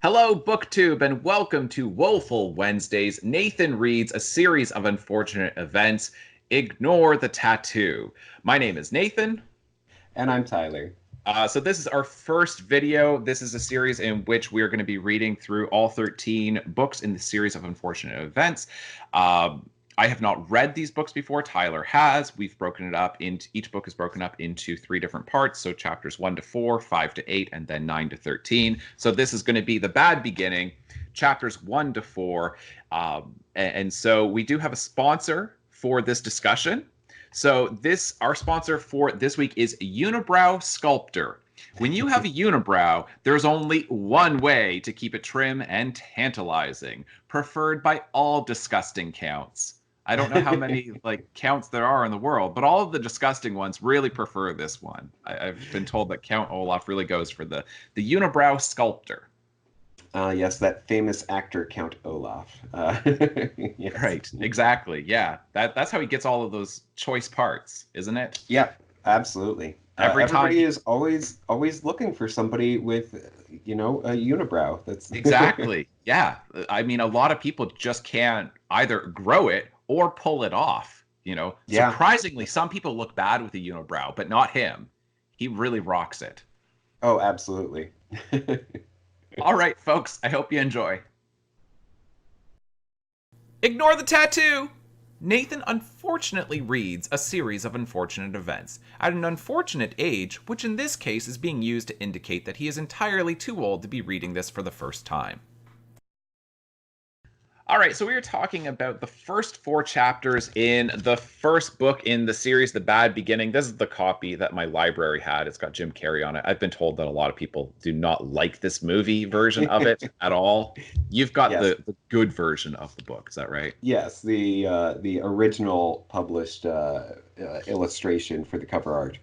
Hello, BookTube, and welcome to Woeful Wednesdays. Nathan reads a series of unfortunate events. Ignore the tattoo. My name is Nathan. And I'm Tyler. So this is our first video. This is a series in which we are going to be reading through all 13 books in the series of unfortunate events. I have not read these books before. Tyler has. We've broken it up into each book is broken up into 3 different parts. So chapters 1 to 4, 5 to 8, and then 9 to 13. So this is going to be the bad beginning, chapters 1 to 4. And so we do have a sponsor for this discussion. So our sponsor for this week is Unibrow Sculptor. When you have a unibrow, there's only one way to keep it trim and tantalizing, preferred by all disgusting counts. I don't know how many counts there are in the world, but all of the disgusting ones really prefer this one. I've been told that Count Olaf really goes for the unibrow sculptor. Yes, that famous actor Count Olaf. Yes. Right, exactly. Yeah, that's how he gets all of those choice parts, isn't it? Yeah, absolutely. Everybody is always looking for somebody with, a unibrow. That's exactly. Yeah, I mean, a lot of people just can't either grow it or pull it off. Yeah. Surprisingly, some people look bad with a unibrow, but not him. He really rocks it. Oh, absolutely. All right, folks, I hope you enjoy. Ignore the tattoo! Nathan unfortunately reads a series of unfortunate events at an unfortunate age, which in this case is being used to indicate that he is entirely too old to be reading this for the first time. All right, so we were talking about the first 4 chapters in the first book in the series, The Bad Beginning. This is the copy that my library had. It's got Jim Carrey on it. I've been told that a lot of people do not like this movie version of it at all. You've got the good version of the book, is that right? Yes, the original published illustration for the cover art.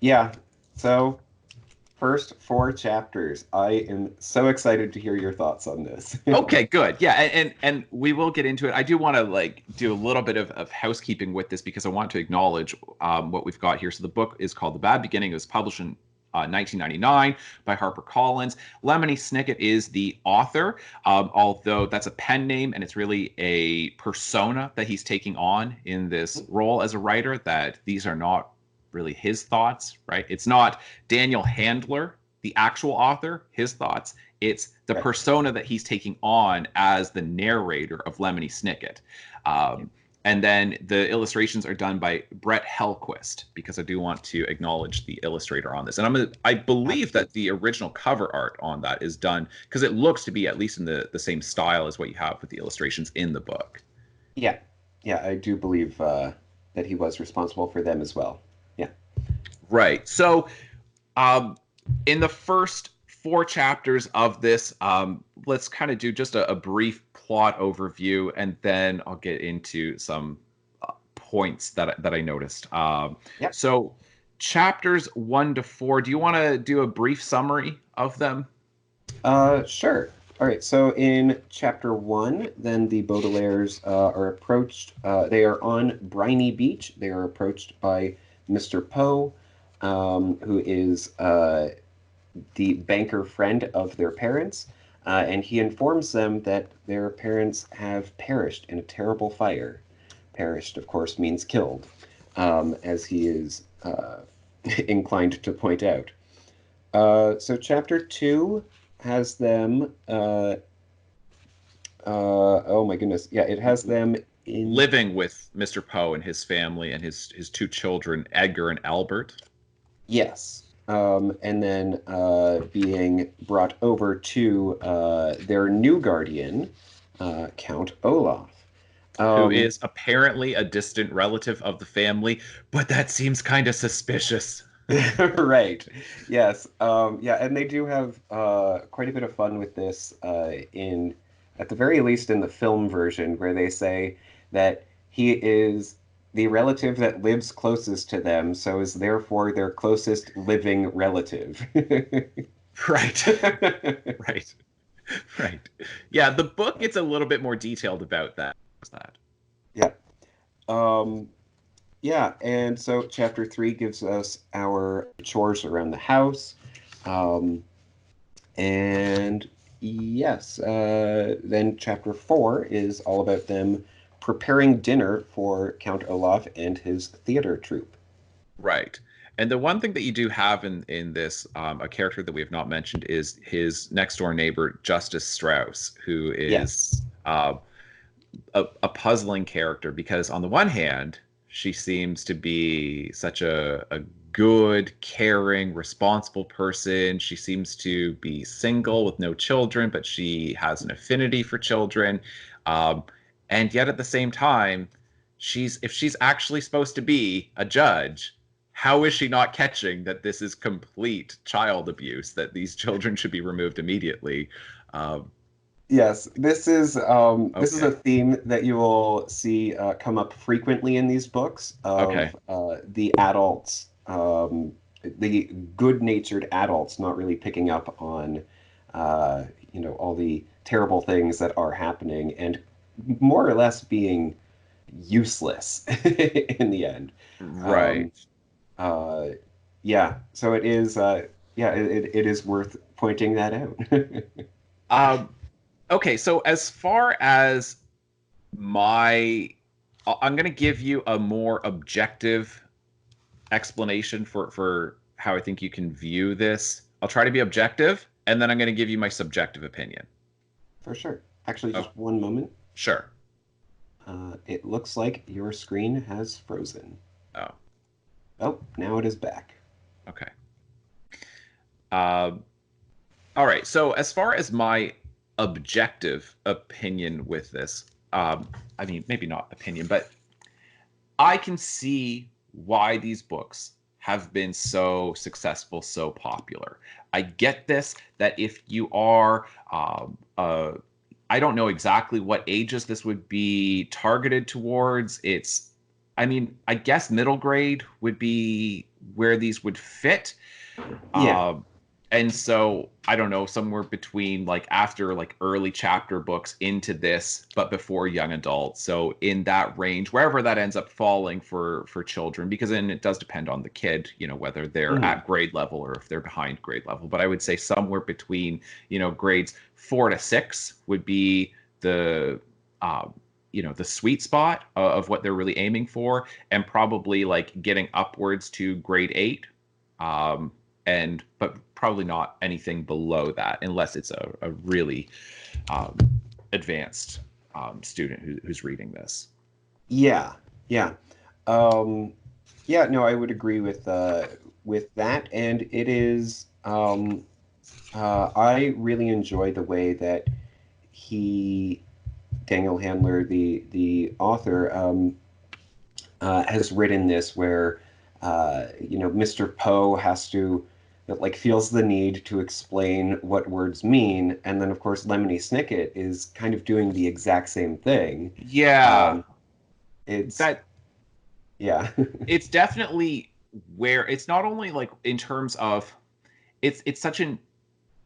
Yeah, so first 4 chapters. I am so excited to hear your thoughts on this. Okay, good. Yeah, and we will get into it. I do want to do a little bit of housekeeping with this because I want to acknowledge what we've got here. So the book is called The Bad Beginning. It was published in 1999 by HarperCollins. Lemony Snicket is the author, although that's a pen name and it's really a persona that he's taking on in this role as a writer, that these are not really his thoughts, right? It's not Daniel Handler, the actual author, his thoughts. It's the persona that he's taking on as the narrator of Lemony Snicket. And then the illustrations are done by Brett Hellquist, because I do want to acknowledge the illustrator on this. And I believe that the original cover art on that is done because it looks to be at least in the same style as what you have with the illustrations in the book. Yeah, I do believe that he was responsible for them as well. Yeah. Right. So in the first 4 chapters of this, let's kind of do just a brief plot overview, and then I'll get into some points that I noticed. So chapters 1 to 4, do you want to do a brief summary of them? Sure. All right. So in chapter 1, then the Baudelaires are approached. They are on Briny Beach. They are approached by Mr. Poe, who is the banker friend of their parents, and he informs them that their parents have perished in a terrible fire. Perished, of course, means killed, as he is inclined to point out. So chapter 2 has them. Oh my goodness! Yeah, it has them living with Mr. Poe and his family and his 2 children, Edgar and Albert. Yes. And then being brought over to their new guardian, Count Olaf. Who is apparently a distant relative of the family, but that seems kind of suspicious. Right. Yes. And they do have quite a bit of fun with this at the very least, in the film version, where they say that he is the relative that lives closest to them, so is therefore their closest living relative. Right. Right. Right. Yeah, the book gets a little bit more detailed about that. Yeah. Yeah, and so chapter 3 gives us our chores around the house. And yes, then chapter 4 is all about them preparing dinner for Count Olaf and his theater troupe. Right. And the one thing that you do have in this, a character that we have not mentioned, is his next door neighbor, Justice Strauss, who Yes. is a puzzling character because on the one hand, she seems to be such a good, caring, responsible person. She seems to be single with no children, but she has an affinity for children. Um, and yet at the same time, if she's actually supposed to be a judge, how is she not catching that this is complete child abuse, that these children should be removed immediately? Um, Yes, this is a okay. theme that you will see come up frequently in these books Okay. of the adults, the good-natured adults, not really picking up on, all the terrible things that are happening, and more or less being useless in the end. Right. Um, uh, yeah, so it is. Yeah, it is worth pointing that out. Um, okay, so as far as my, I'm going to give you a more objective explanation for how I think you can view this. I'll try to be objective, and then I'm going to give you my subjective opinion. For sure. Actually, Oh, just one moment. sure. It looks like your screen has frozen. Oh, Oh, now it is back. okay. Um, all right. So as far as my objective opinion with this, I mean, maybe not opinion, but I can see why these books have been so successful, so popular. I get this, that if you are, I don't know exactly what ages this would be targeted towards. I mean, I guess middle grade would be where these would fit. Yeah, Um, and so I don't know, somewhere between like after like early chapter books into this, but before young adult. So in that range, wherever that ends up falling for children, because then it does depend on the kid, whether they're mhm, at grade level or if they're behind grade level. But I would say somewhere between, grades 4 to 6 would be the um, the sweet spot of what they're really aiming for, and probably like getting upwards to grade 8, and but probably not anything below that unless it's a really um, advanced student who's reading this. yeah, yeah. Um, yeah, no, I would agree with that, and it is. I really enjoy the way that he, Daniel Handler, the author, has written this, where Mr. Poe has to that like feels the need to explain what words mean, and then of course Lemony Snicket is kind of doing the exact same thing. Yeah, Um, it's that yeah, it's definitely where it's not only like in terms of it's such an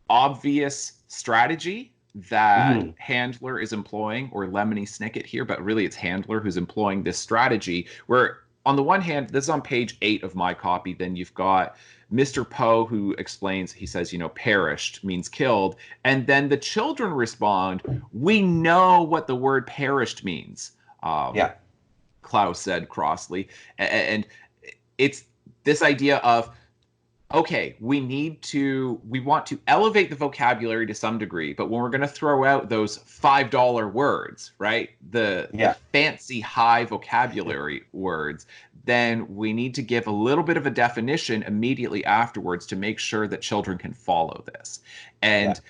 obvious strategy that Mhm. Handler is employing, or Lemony Snicket here, but really it's Handler who's employing this strategy where, on the one hand, this is on page 8 of my copy, then you've got Mr. Poe who explains, he says, perished means killed. And then the children respond, we know what the word perished means. Yeah, Klaus said crossly. And it's this idea of, okay, we want to elevate the vocabulary to some degree, but when we're going to throw out those $5 words, right? The yeah, fancy high vocabulary words, then we need to give a little bit of a definition immediately afterwards to make sure that children can follow this. yeah. And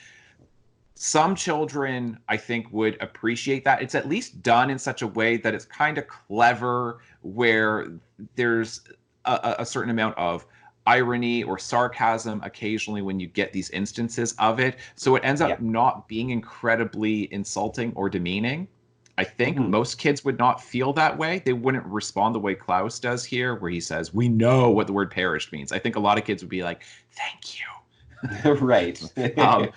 some children, I think, would appreciate that. It's at least done in such a way that it's kind of clever, where there's a certain amount of irony or sarcasm occasionally when you get these instances of it. So it ends Yeah. up not being incredibly insulting or demeaning. I think Hmm. most kids would not feel that way. They wouldn't respond the way Klaus does here, where he says, we know what the word perished means. I think a lot of kids would be like, thank you. Right. Um,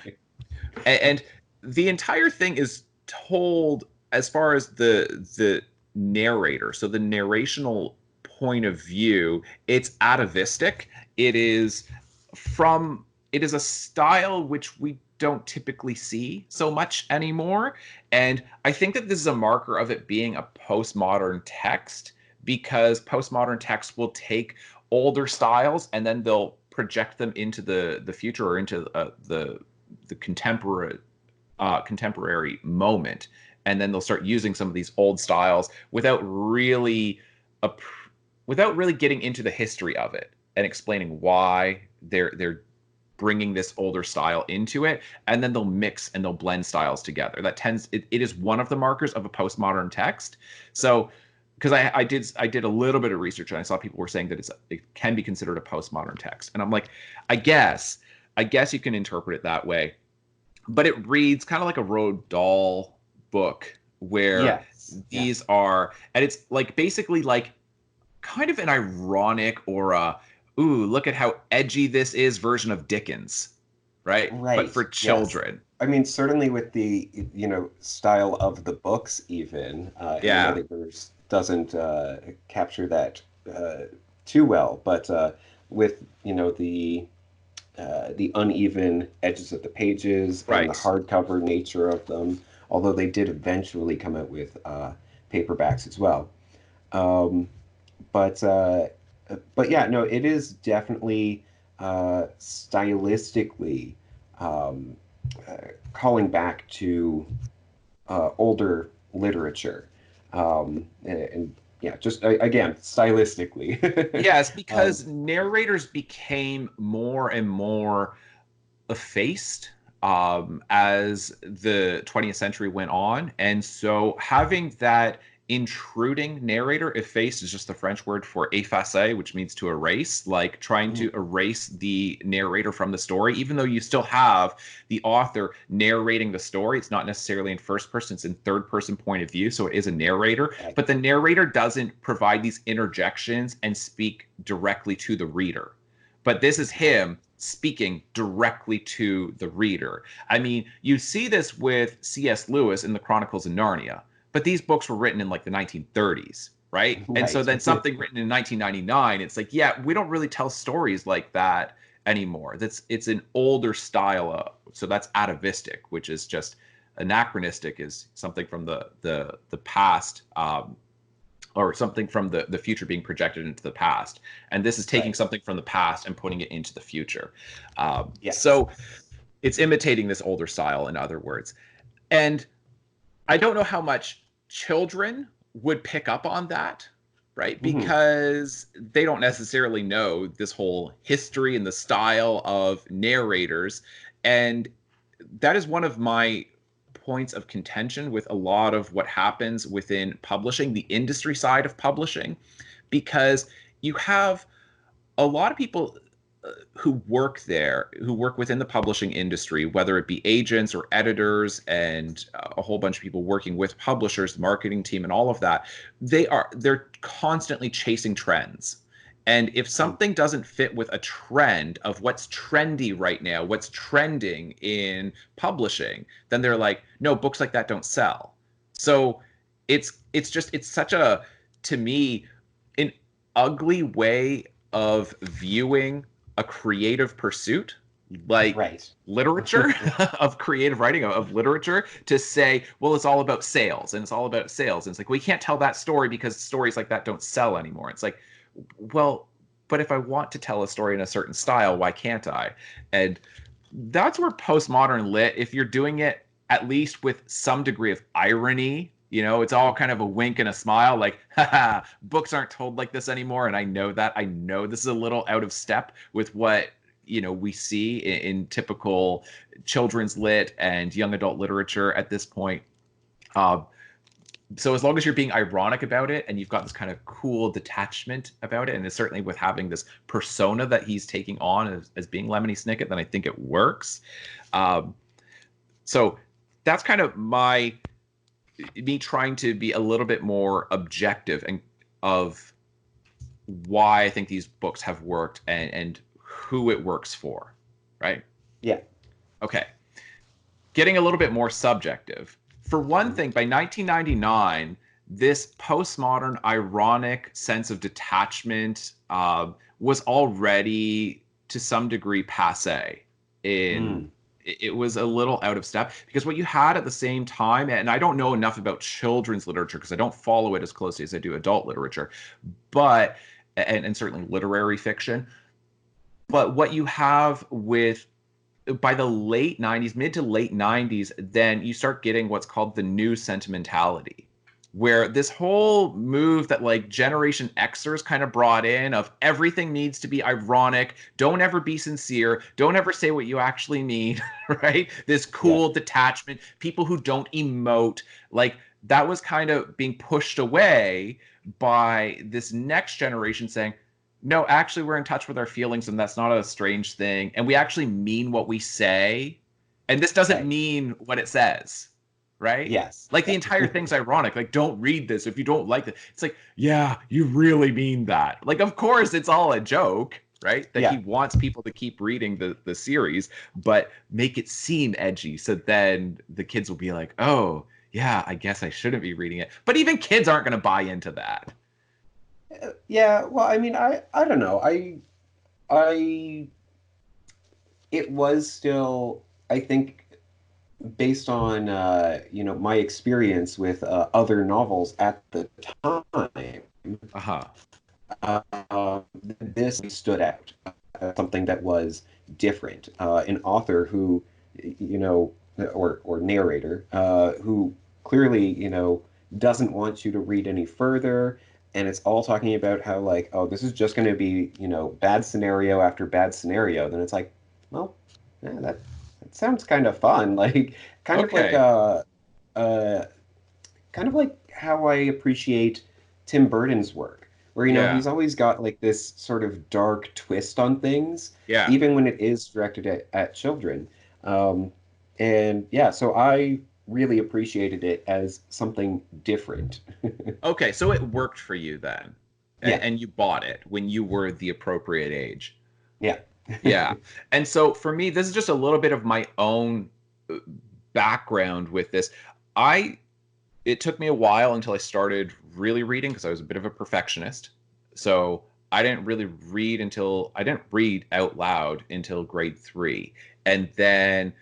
and the entire thing is told as far as the narrator, so the narrational point of view, it's atavistic. It is from it is a style which we don't typically see so much anymore. And I think that this is a marker of it being a postmodern text, because postmodern texts will take older styles and then they'll project them into the future, or into the contemporary moment, and then they'll start using some of these old styles without really getting into the history of it and explaining why they're bringing this older style into it, and then they'll mix and they'll blend styles together. It is one of the markers of a postmodern text. So because I did a little bit of research, and I saw people were saying that it can be considered a postmodern text, and I'm like, I guess you can interpret it that way, but it reads kind of like a Roald Dahl book, where these are, and it's like basically like kind of an ironic, or a, ooh, look at how edgy this is version of Dickens, right? But for children. Yes. I mean, certainly with the, style of the books, even, Editors doesn't capture that too well, but with, the uneven edges of the pages and the hardcover nature of them, although they did eventually come out with paperbacks as well. But yeah, no, it is definitely stylistically calling back to older literature, and yeah, just again, stylistically. Yes, because narrators became more and more effaced as the 20th century went on, and so having that intruding narrator, effaced is just the French word for effacer, which means to erase, like trying to erase the narrator from the story, even though you still have the author narrating the story. It's not necessarily in first person, it's in third person point of view, so it is a narrator, but the narrator doesn't provide these interjections and speak directly to the reader. But this is him speaking directly to the reader. I mean, you see this with C.S. Lewis in the Chronicles of Narnia, but these books were written in like the 1930s, right? And so then something written in 1999, it's like, yeah, we don't really tell stories like that anymore. It's an older style. So that's atavistic, which is just anachronistic, is something from the past, or something from the future being projected into the past. And this is taking something from the past and putting it into the future. So it's imitating this older style, in other words. And I don't know how much children would pick up on that, right? Because they don't necessarily know this whole history and the style of narrators. And that is one of my points of contention with a lot of what happens within publishing, the industry side of publishing, because you have a lot of people who work there, who work within the publishing industry, whether it be agents or editors and a whole bunch of people working with publishers, the marketing team and all of that, they're constantly chasing trends. And if something doesn't fit with a trend of what's trendy right now, what's trending in publishing, then they're like, no, books like that don't sell. So it's such a, to me, an ugly way of viewing a creative pursuit, like literature, of creative writing, of literature, to say, well, it's all about sales, and it's all about sales. And it's like, we can't tell that story because stories like that don't sell anymore. It's like, well, but if I want to tell a story in a certain style, why can't I? And that's where postmodern lit, if you're doing it at least with some degree of irony, it's all kind of a wink and a smile, like, haha, books aren't told like this anymore. And I know that. I know this is a little out of step with what, we see in typical children's lit and young adult literature at this point. So as long as you're being ironic about it and you've got this kind of cool detachment about it, and it's certainly with having this persona that he's taking on as being Lemony Snicket, then I think it works. So that's kind of me trying to be a little bit more objective and of why I think these books have worked and who it works for, right? Yeah. Okay. Getting a little bit more subjective. For one thing, by 1999, this postmodern ironic sense of detachment was already to some degree passé. in Mm. it was a little out of step because what you had at the same time, and I don't know enough about children's literature because I don't follow it as closely as I do adult literature, but and certainly literary fiction. But what you have with by the late 90s, mid to late 90s, then you start getting what's called the new sentimentality, where this whole move that like Generation Xers kind of brought in of everything needs to be ironic, don't ever be sincere, don't ever say what you actually mean, right? This Yeah. cool detachment, people who don't emote, like that was kind of being pushed away by this next generation saying, no, actually, we're in touch with our feelings, and that's not a strange thing. And we actually mean what we say. And this doesn't Right. mean what it says, right? Yes. Like the Yeah. entire thing's ironic. Like, don't read this if you don't like it. It's like, yeah, you really mean that. Like, of course, it's all a joke, right? That he Yeah. wants people to keep reading the series, but make it seem edgy. So then the kids will be like, oh, yeah, I guess I shouldn't be reading it. But even kids aren't going to buy into that. Yeah. Well, I mean, I don't know. I it was still, I think, based on my experience with other novels at the time, Uh huh. this stood out. Something that was different. An author who, you know, or narrator who clearly, doesn't want you to read any further. And it's all talking about how, like, oh, this is just going to be, bad scenario after bad scenario. Then it's like, well, yeah, that sounds kind of fun. Like, kind of like Okay. uh, kind of like how I appreciate Tim Burton's work, where Yeah. he's always got like this sort of dark twist on things, Yeah. even when it is directed at children. Um, and yeah, so I really appreciated it as something different. Okay, so it worked for you then, Yeah, and you bought it when you were the appropriate age. yeah, Yeah. And so for me, this is just a little bit of my own uh, background with this. I It took me a while until I started really reading because I was a bit of a perfectionist. So I didn't read out loud until grade 3. And then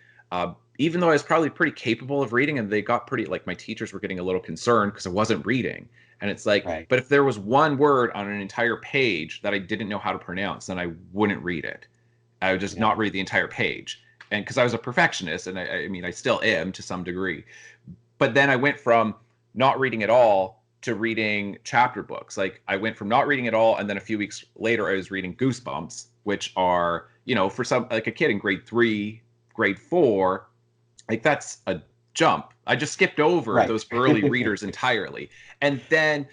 even though I was probably pretty capable of reading and they got pretty like my teachers were getting a little concerned because I wasn't reading. And it's like, right, but if there was one word on an entire page that I didn't know how to pronounce, then I wouldn't read it. I would just yeah, not read the entire page. And because I was a perfectionist, and I mean, I still am to some degree. But then I went from not reading at all to reading chapter books. Like I went from not reading at all, and then a few weeks later, I was reading Goosebumps, which are, for some like a kid in grade 3, grade 4, like that's a jump. I just skipped over right, those early readers entirely. And then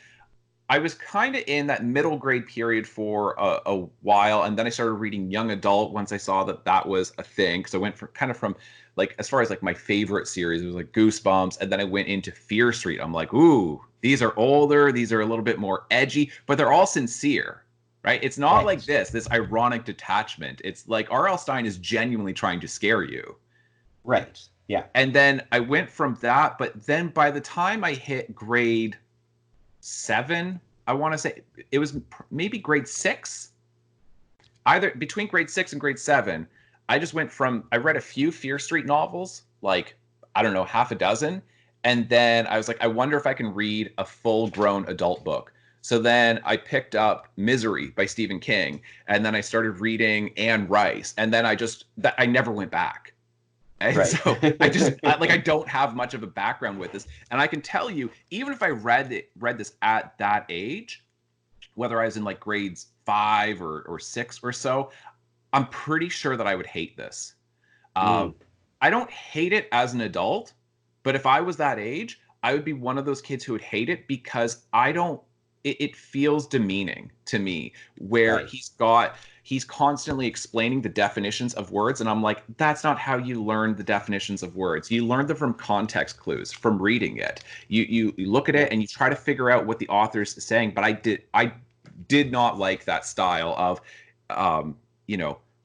I was kind of in that middle grade period for a while, and then I started reading young adult once I saw that that was a thing. So I went from kind of from like as far as like my favorite series, it was like Goosebumps, and then I went into Fear Street. I'm like, ooh, these are older, these are a little bit more edgy, but they're all sincere, right? It's not like right, this ironic detachment. It's like R.L. Stine is genuinely trying to scare you. right, yeah, And then I went from that, but then by the time I hit grade 7, I want to say it was maybe grade 6, either between grade 6 and grade 7. I just went from I read a few Fear Street novels, like I don't know, half a dozen, and then I was like, I wonder if I can read a full-grown adult book. So then I picked up Misery by Stephen King, and then I started reading Anne Rice, and then I never went back. And right, so I don't have much of a background with this, and I can tell you, even if I read this at that age, whether I was in like grades 5 or 6 or so, I'm pretty sure that I would hate this. mm, Um, I don't hate it as an adult, but if I was that age, I would be one of those kids who would hate it because I don't. It feels demeaning to me where right, he's constantly explaining the definitions of words, and I'm like, that's not how you learn the definitions of words. You learn them from context clues, from reading it. You look at yeah, it and you try to figure out what the author's saying. But I did not like that style of, um,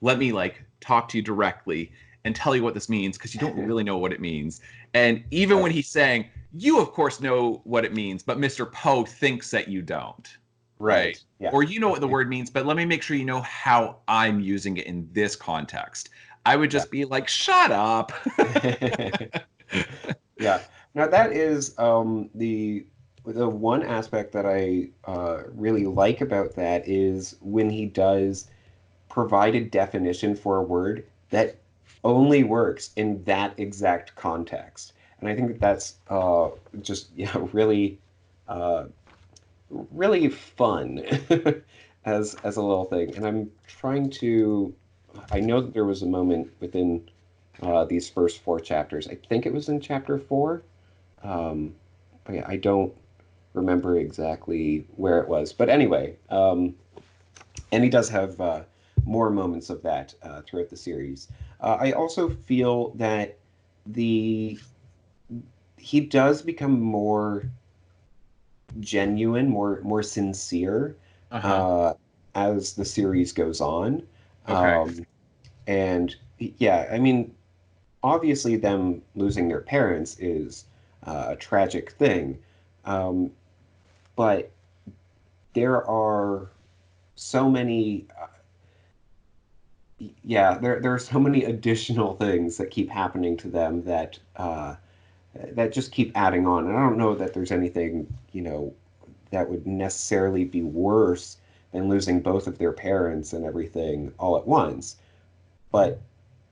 let me like talk to you directly and tell you what this means because you don't really know what it means. And even when right, he's saying, you of course know what it means, but Mr. Poe thinks that you don't, right? right, yeah, Or you know what the word means, but let me make sure you know how I'm using it in this context. I would just be like, shut up. Yeah. Now that is the one aspect that I really like about that is when he does provide a definition for a word that only works in that exact context. And I think that that's just really uh, really fun as a little thing. And I'm trying to. I know that there was a moment within these first four chapters. I think it was in chapter four. Um, but yeah, I don't remember exactly where it was. But anyway, and he does have more moments of that throughout the series. I also feel that the he does become more genuine, more sincere Uh-huh. uh, as the series goes on. Okay. Um, and yeah, I mean, obviously, them losing their parents is a tragic thing, um, but there are so many. Yeah, there are so many additional things that keep happening to them that just keep adding on. And I don't know that there's anything, that would necessarily be worse than losing both of their parents and everything all at once. But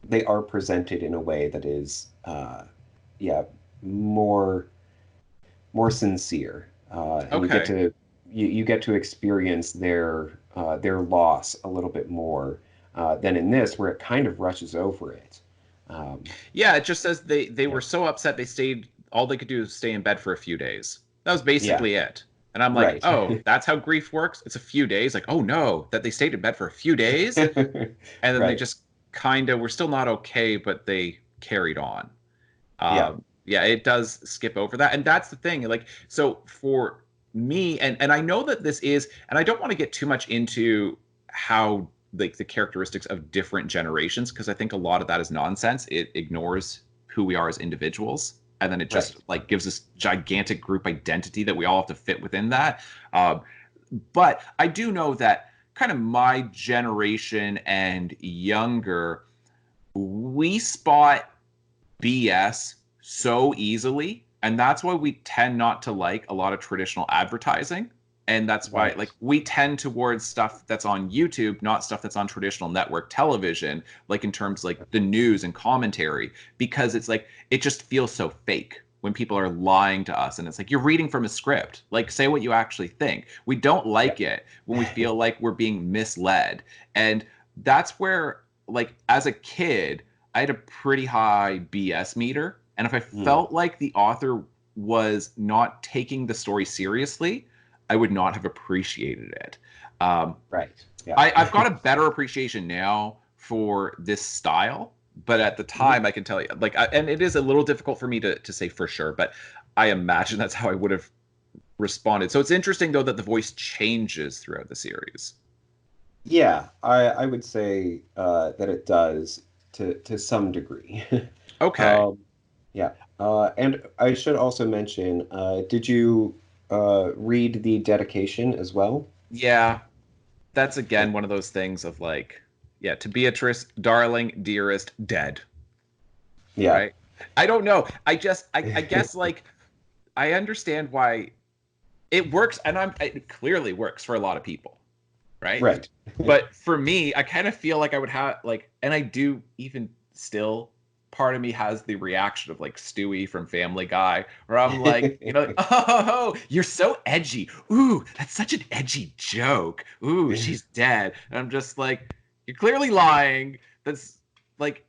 they are presented in a way that is, yeah, more more sincere, and Okay. you get to experience their loss a little bit more than in this, where it kind of rushes over it. Um, Yeah, it just says they yeah, were so upset they stayed all they could do is stay in bed for a few days. That was yeah, basically it. And I'm like, right, "Oh, that's how grief works? It's a few days." Like, "Oh no, that they stayed in bed for a few days?" And then they right, just kind of were still not okay, but they carried on. yeah, Yeah, it does skip over that. And that's the thing. Like, so for me, and I know that this is, and I don't want to get too much into how like the characteristics of different generations, because I think a lot of that is nonsense. It ignores who we are as individuals. And then it just right. like gives this gigantic group identity that we all have to fit within that. Um, but I do know that kind of my generation and younger, we spot BS so easily. And that's why we tend not to like a lot of traditional advertising. And that's why, Right. like, we tend towards stuff that's on YouTube, not stuff that's on traditional network television, like in terms like the news and commentary, because it's like, it just feels so fake when people are lying to us. And it's like, you're reading from a script. Like, say what you actually think. We don't Yeah. like it when we feel like we're being misled. And that's where, like, as a kid, I had a pretty high BS meter. And if I Mm, felt like the author was not taking the story seriously, I would not have appreciated it. Um, right. Yeah. I've got a better appreciation now for this style, but at the Mhm. time, I can tell you, like, and it is a little difficult for me to say for sure, but I imagine that's how I would have responded. So it's interesting, though, that the voice changes throughout the series. Yeah, I would say that it does to some degree. Okay. Um, yeah, and I should also mention, did you read the dedication as well? Yeah, that's Uh, again one of those things of like, yeah, to Beatrice, darling, dearest, dead, Yeah. right? I don't know. I guess like I understand why it works, and it clearly works for a lot of people, right? Right. But for me, I kind of feel like I would have like, and I do even still. Part of me has the reaction of like Stewie from Family Guy, where I'm like, oh, you're so edgy. Ooh, that's such an edgy joke. Ooh, she's dead. And I'm just like, you're clearly lying. That's like,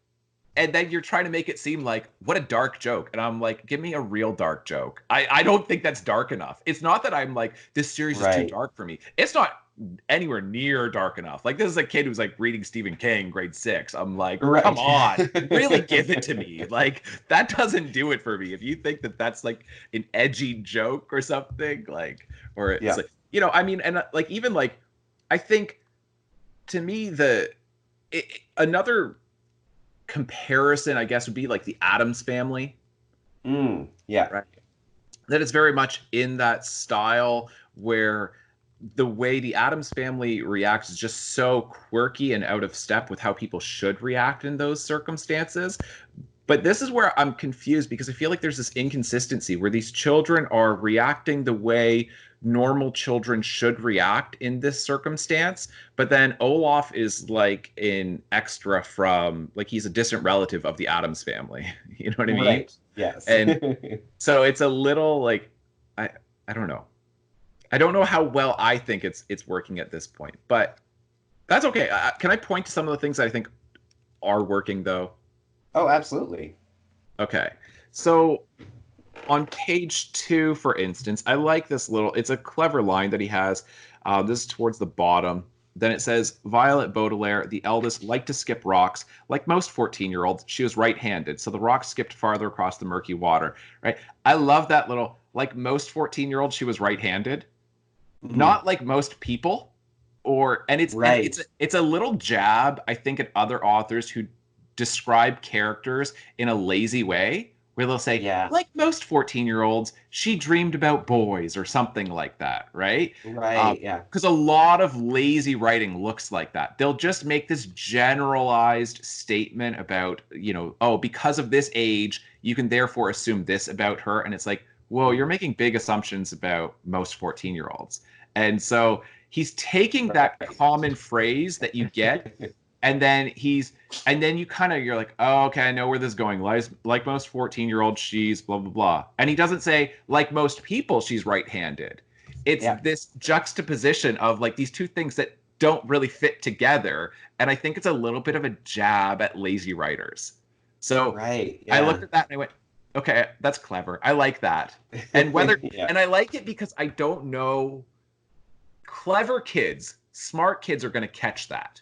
and then you're trying to make it seem like what a dark joke, and I'm like, give me a real dark joke. I don't think that's dark enough. It's not that I'm like, this series is too Right. dark for me. It's not anywhere near dark enough. Like, this is a kid who's like reading Stephen King grade 6. I'm like, come Right. on, really give it to me. Like, that doesn't do it for me. If you think that that's like an edgy joke or something, like, or it's Yeah. like, I mean, and like even like I think to me another comparison, I guess, would be like the Adams Family, Yeah. right? That it's very much in that style where the way the Addams Family reacts is just so quirky and out of step with how people should react in those circumstances. But this is where I'm confused, because I feel like there's this inconsistency where these children are reacting the way normal children should react in this circumstance. But then Olaf is like an extra from, like, he's a distant relative of the Addams Family. You know what I mean? Right. Yes. And so it's a little like, I don't know. I don't know how well I think it's working at this point, but that's okay. Can I point to some of the things that I think are working though? Oh, absolutely. Okay. So on page 2, for instance, I like this little, it's a clever line that he has. This is towards the bottom. Then it says, Violet Baudelaire, the eldest, liked to skip rocks. Like most 14-year-olds, she was right-handed, so the rocks skipped farther across the murky water. Right? I love that little, like most 14-year-olds, she was right-handed. Mm-hmm. Not like most people. And it's a little jab, I think, at other authors who describe characters in a lazy way, where they'll say, like most 14-year-olds, she dreamed about boys or something like that, right? Right, yeah. Because a lot of lazy writing looks like that. They'll just make this generalized statement about, oh, because of this age, you can therefore assume this about her. And it's like, whoa, you're making big assumptions about most 14-year-olds. And so he's taking that common phrase that you get, and then you're like, oh, okay, I know where this is going. Like most 14-year-olds, she's blah, blah, blah. And he doesn't say, like most people, she's right-handed. It's this juxtaposition of like these two things that don't really fit together. And I think it's a little bit of a jab at lazy writers. So I looked at that and I went, okay, that's clever. I like that. And and I like it because I don't know, clever kids, smart kids are going to catch that.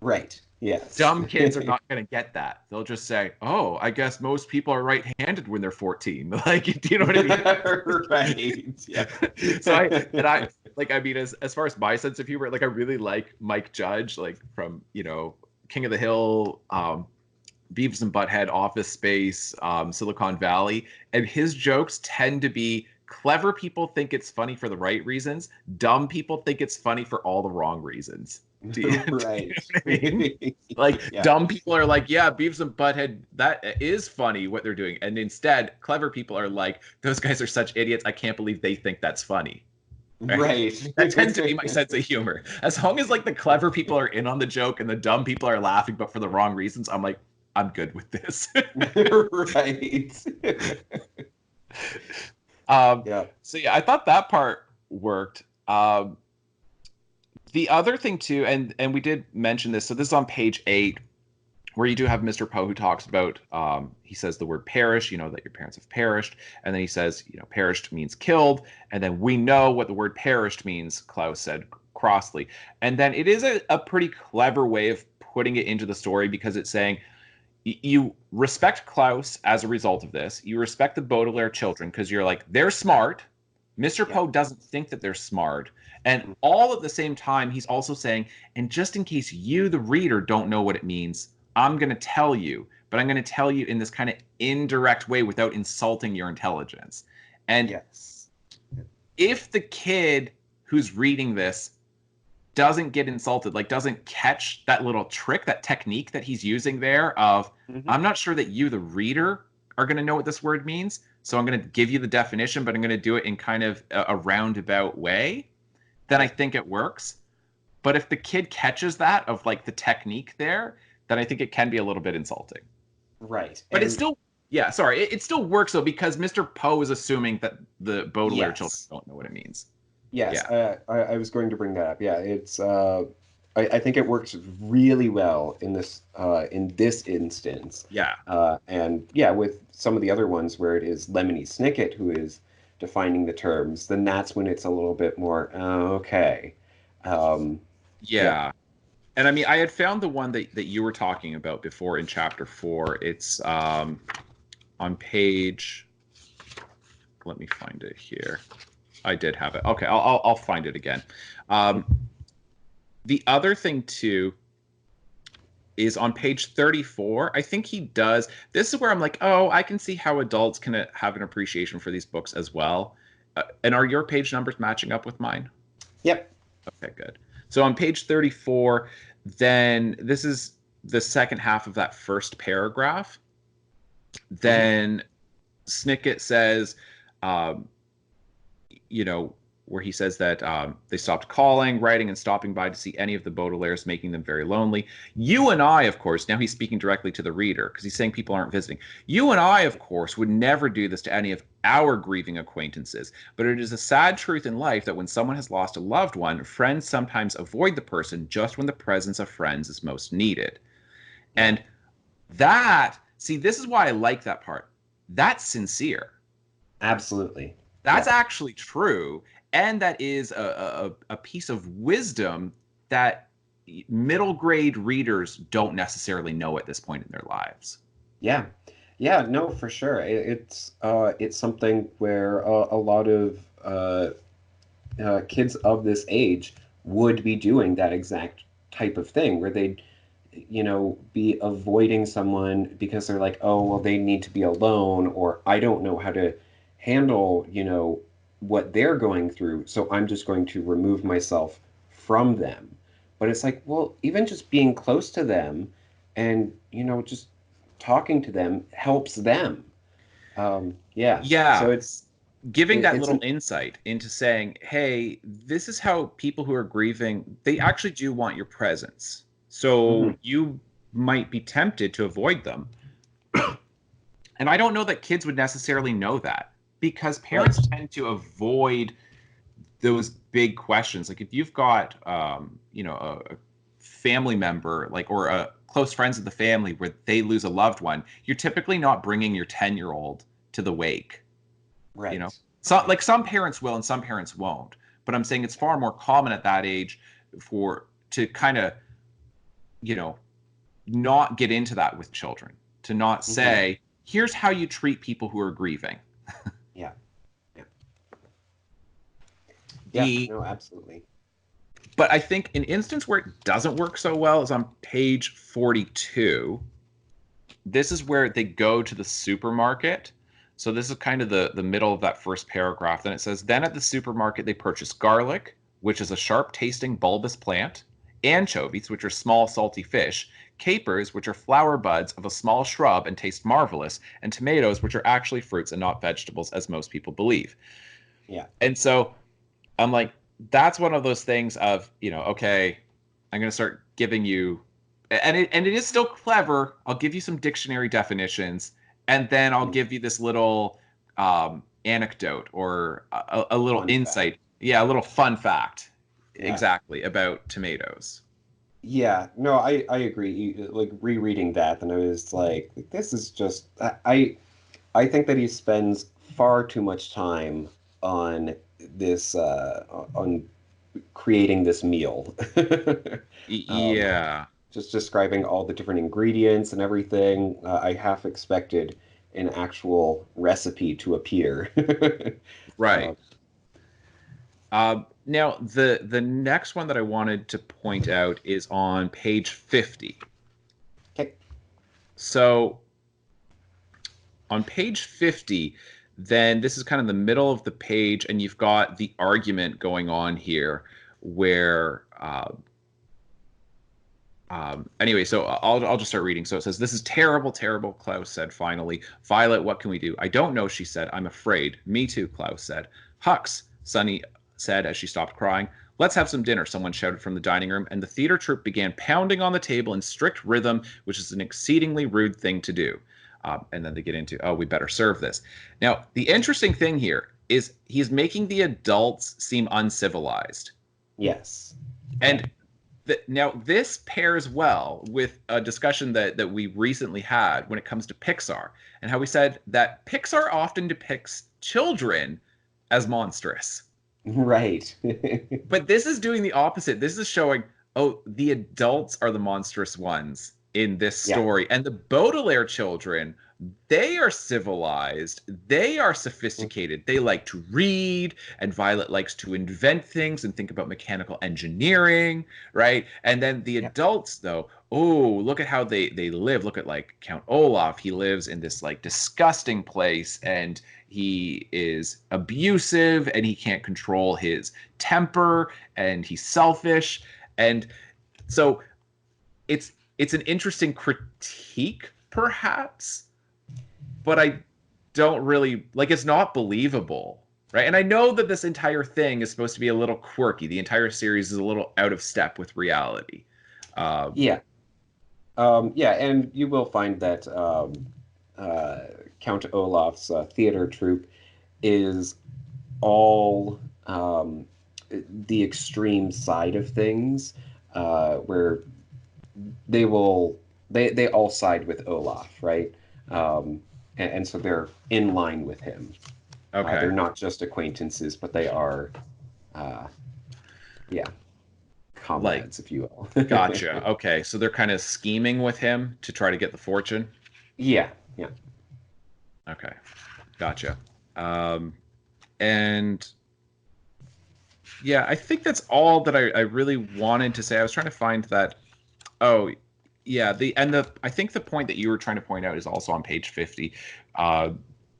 Right. Yes. Dumb kids are not going to get that. They'll just say, "Oh, I guess most people are right-handed when they're 14." Like, do you know what I mean? Right. Yeah. As far as my sense of humor, like, I really like Mike Judge, like from King of the Hill, Beavis and Butthead, Office Space, Silicon Valley, and his jokes tend to be clever people think it's funny for the right reasons. Dumb people think it's funny for all the wrong reasons. Right. Do you know what I mean? Like, dumb people are like, yeah, Beavis and Butthead, that is funny what they're doing. And instead, clever people are like, those guys are such idiots. I can't believe they think that's funny. Right. That tends to be my sense of humor. As long as like the clever people are in on the joke and the dumb people are laughing, but for the wrong reasons, I'm like, I'm good with this. Right. So I thought that part worked. The other thing too, and we did mention this, so this is on page 8, where you do have Mr. Poe, who talks about, he says the word perish, that your parents have perished, and then he says, perished means killed, and then we know what the word perished means, Klaus said crossly. And then it is a pretty clever way of putting it into the story, because it's saying, you respect Klaus as a result of this. You respect the Baudelaire children because you're like, they're smart. Mr. Poe doesn't think that they're smart. And all at the same time, he's also saying, and just in case you, the reader, don't know what it means, I'm going to tell you. But I'm going to tell you in this kind of indirect way without insulting your intelligence. And if the kid who's reading this doesn't get insulted, like doesn't catch that little trick, that technique that he's using there of, I'm not sure that you, the reader, are going to know what this word means. So I'm going to give you the definition, but I'm going to do it in kind of a roundabout way, then I think it works. But if the kid catches that of like the technique there, then I think it can be a little bit insulting. Right. But it still, it still works though, because Mr. Poe is assuming that the Baudelaire children don't know what it means. Yes, I was going to bring that up. Yeah, it's. I think it works really well in this instance. Yeah. And with some of the other ones where it is Lemony Snicket who is defining the terms, then that's when it's a little bit more okay. Yeah. And I mean, I had found the one that you were talking about before in chapter 4. It's on page. Let me find it here. I did have it. Okay, I'll find it again. The other thing too is on page 34. I think he does. This is where I'm like, oh, I can see how adults can have an appreciation for these books as well. And are your page numbers matching up with mine? Yep. Okay, good. So on page 34, then this is the second half of that first paragraph. Mm-hmm. Then Snicket says, um, you know, where he says that they stopped calling, writing, and stopping by to see any of the Baudelaires, making them very lonely. You and I, of course, now he's speaking directly to the reader because he's saying people aren't visiting. You and I, of course, would never do this to any of our grieving acquaintances, but it is a sad truth in life that when someone has lost a loved one, friends sometimes avoid the person just when the presence of friends is most needed. Yeah. And that, see, this is why I like that part. That's sincere. Absolutely. That's Yeah. actually true. And that is a piece of wisdom that middle grade readers don't necessarily know at this point in their lives. Yeah. Yeah. No, for sure. It's something where a lot of kids of this age would be doing that exact type of thing where they'd be avoiding someone because they're like, oh, well, they need to be alone, or I don't know how to handle, what they're going through, so I'm just going to remove myself from them. But it's like, well, even just being close to them and, just talking to them helps them. Yeah. So Yeah, giving that it's little an, insight into saying, hey, this is how people who are grieving, they actually do want your presence. So mhm, you might be tempted to avoid them. And I don't know that kids would necessarily know that because right. parents tend to avoid those big questions. Like if you've got, a family member, like, or a close friends of the family where they lose a loved one, you're typically not bringing your 10-year-old to the wake. You know, Right. like some parents will and some parents won't. But I'm saying it's far more common at that age for to kind of, you know, not get into that with children, to not Hmm. say, here's how you treat people who are grieving. Yeah. Yeah. Yeah. The No, absolutely. But I think an instance where it doesn't work so well is on page 42. This is where they go to the supermarket. So this is kind of the middle of that first paragraph. Then it says, then at the supermarket they purchase garlic, which is a sharp tasting bulbous plant, anchovies, which are small salty fish, capers, which are flower buds of a small shrub and taste marvelous, and tomatoes, which are actually fruits and not vegetables, as most people believe. Yeah. And so I'm like, that's one of those things of, okay, I'm going to start giving you, and it is still clever. I'll give you some dictionary definitions, and then I'll Mm. give you this little anecdote or a little Fun fact. insight. Yeah, a little fun fact, Yeah. exactly, about tomatoes. Yeah, no, I agree. Like rereading that, and I was like, this is just I think that he spends far too much time on this on creating this meal. Um, Yeah, just describing all the different ingredients and everything. I half expected an actual recipe to appear. right. Uh, Now the next one that I wanted to point out is on page 50. okay. So on page 50, then this is kind of the middle of the page, and you've got the argument going on here where anyway, so I'll just start reading. So it says, this is terrible, terrible, Klaus said finally. Violet, what can we do? I don't know, she said. I'm afraid. Me too, Klaus said. Hux, Sunny said as she stopped crying. Let's have some dinner, someone shouted from the dining room, and the theater troupe began pounding on the table in strict rhythm, which is an exceedingly rude thing to do. And then they get into, oh, we better serve this. Now, the interesting thing here is he's making the adults seem uncivilized. Yes. Yeah. And now this pairs well with a discussion that we recently had when it comes to Pixar and how we said that Pixar often depicts children as monstrous. Right. But this is doing the opposite. This is showing, oh, the adults are the monstrous ones in this Yeah. story. And the Baudelaire children, they are civilized, they are sophisticated, they like to read, and Violet likes to invent things and think about mechanical engineering, right? And then the Yeah. adults, though, oh, look at how they live. Look at like Count Olaf. He lives in this like disgusting place, and he is abusive and he can't control his temper and he's selfish. And so it's an interesting critique, perhaps, but I don't really like, it's not believable, right? And I know that this entire thing is supposed to be a little quirky. The entire series is a little out of step with reality. Yeah. Yeah, and you will find that Count Olaf's theater troupe is all the extreme side of things, where they all side with Olaf, right? And so they're in line with him. Okay. They're not just acquaintances, but they are, uh, yeah, comrades, if you will. Gotcha. Okay, so they're kind of scheming with him to try to get the fortune. Yeah, yeah. Okay, gotcha. And yeah, I think that's all that I really wanted to say. I was trying to find that. Oh, yeah. I think the point that you were trying to point out is also on page 50,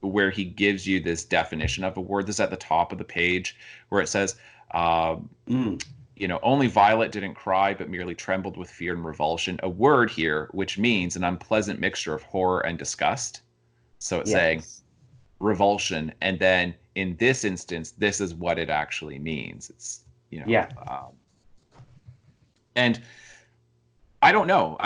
where he gives you this definition of a word. This is at the top of the page where it says, only Violet didn't cry, but merely trembled with fear and revulsion. A word here which means an unpleasant mixture of horror and disgust. So it's saying revulsion, and then in this instance, this is what it actually means. It's and I don't know.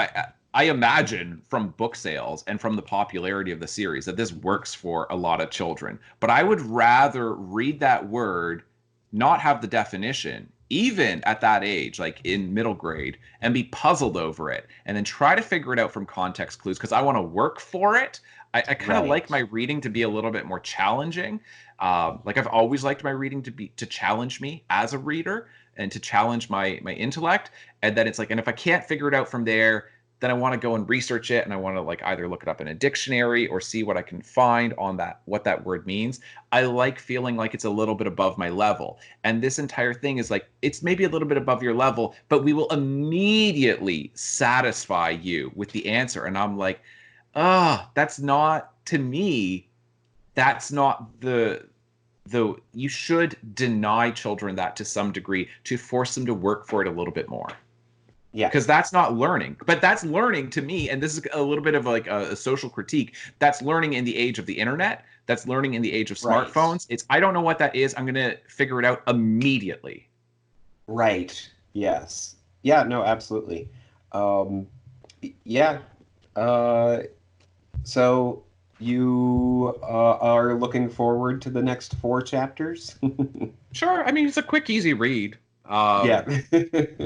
I imagine from book sales and from the popularity of the series that this works for a lot of children. But I would rather read that word, not have the definition, even at that age, like in middle grade, and be puzzled over it, and then try to figure it out from context clues because I want to work for it. I kind of like my reading to be a little bit more challenging. Like I've always liked my reading to challenge me as a reader and to challenge my intellect. And then it's like, and if I can't figure it out from there, then I want to go and research it, and I want to like either look it up in a dictionary or see what I can find on what that word means. I like feeling like it's a little bit above my level. And this entire thing is like, it's maybe a little bit above your level, but we will immediately satisfy you with the answer. And I'm like, that's not, to me, that's not the you should deny children that to some degree to force them to work for it a little bit more. Yeah. Because that's not learning. But that's learning to me, and this is a little bit of like a social critique. That's learning in the age of the internet. That's learning in the age of smartphones. It's, I don't know what that is. I'm going to figure it out immediately. Right. Yes. Yeah, no, absolutely. Yeah. So you are looking forward to the next 4 chapters? Sure. I mean, it's a quick, easy read. Yeah.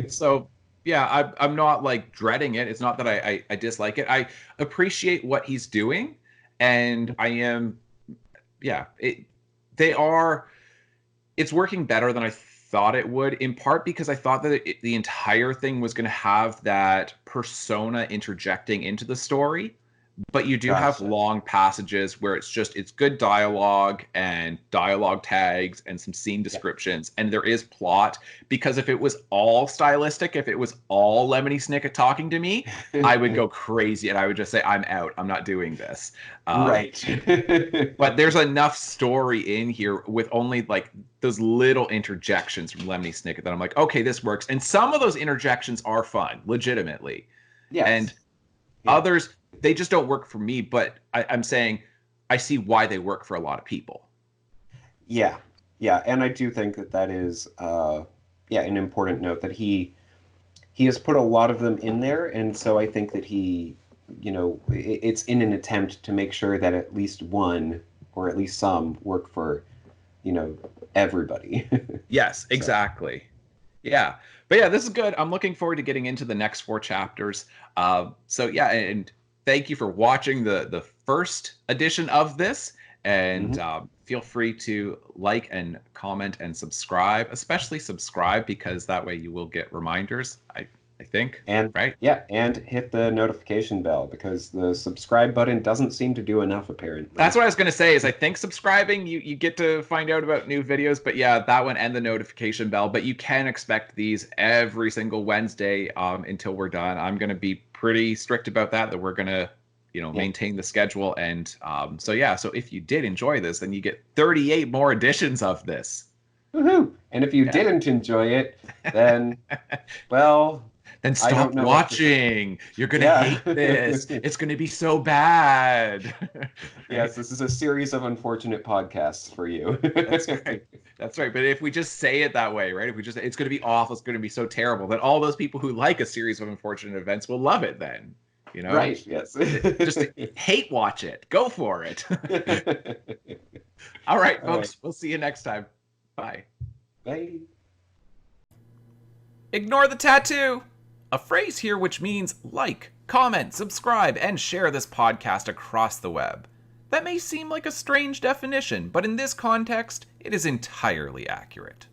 So yeah, I'm not like dreading it. It's not that I dislike it. I appreciate what he's doing, and I am, it's working better than I thought it would, in part because I thought that the entire thing was going to have that persona interjecting into the story. But you do have long passages where it's good dialogue and dialogue tags and some scene descriptions, and there is plot. Because if it was all stylistic, if it was all Lemony Snicket talking to me, I would go crazy and I would just say, I'm out. I'm not doing this. Right. But there's enough story in here with only like those little interjections from Lemony Snicket that I'm like, okay, this works. And some of those interjections are fun, legitimately. Yes. And others, they just don't work for me, but I'm saying I see why they work for a lot of people. Yeah, yeah, and I do think that is, an important note that he has put a lot of them in there, and so I think that he, it's in an attempt to make sure that at least one or at least some work for, everybody. Yes, exactly. So. Yeah, but yeah, this is good. I'm looking forward to getting into the next 4 chapters. So yeah, and thank you for watching the first edition of this, and feel free to like and comment and subscribe, especially subscribe, because that way you will get reminders, I think. And right? Yeah, and hit the notification bell, because the subscribe button doesn't seem to do enough, apparently. That's what I was going to say, is I think subscribing, you get to find out about new videos, but yeah, that one and the notification bell. But you can expect these every single Wednesday until we're done. I'm going to be pretty strict about that we're going to maintain the schedule. And so if you did enjoy this, then you get 38 more editions of this. Woohoo! And if you didn't enjoy it, then, well, then stop watching. You're going to hate this. It's going to be so bad. Yes, this is a series of unfortunate podcasts for you. That's right. That's right. But if we just say it that way, right? If we just, it's going to be awful, it's going to be so terrible, then all those people who like a series of unfortunate events will love it then. Right, yes. Just hate watch it. Go for it. All right, folks. Right. We'll see you next time. Bye. Bye. Ignore the tattoo. A phrase here which means like, comment, subscribe, and share this podcast across the web. That may seem like a strange definition, but in this context, it is entirely accurate.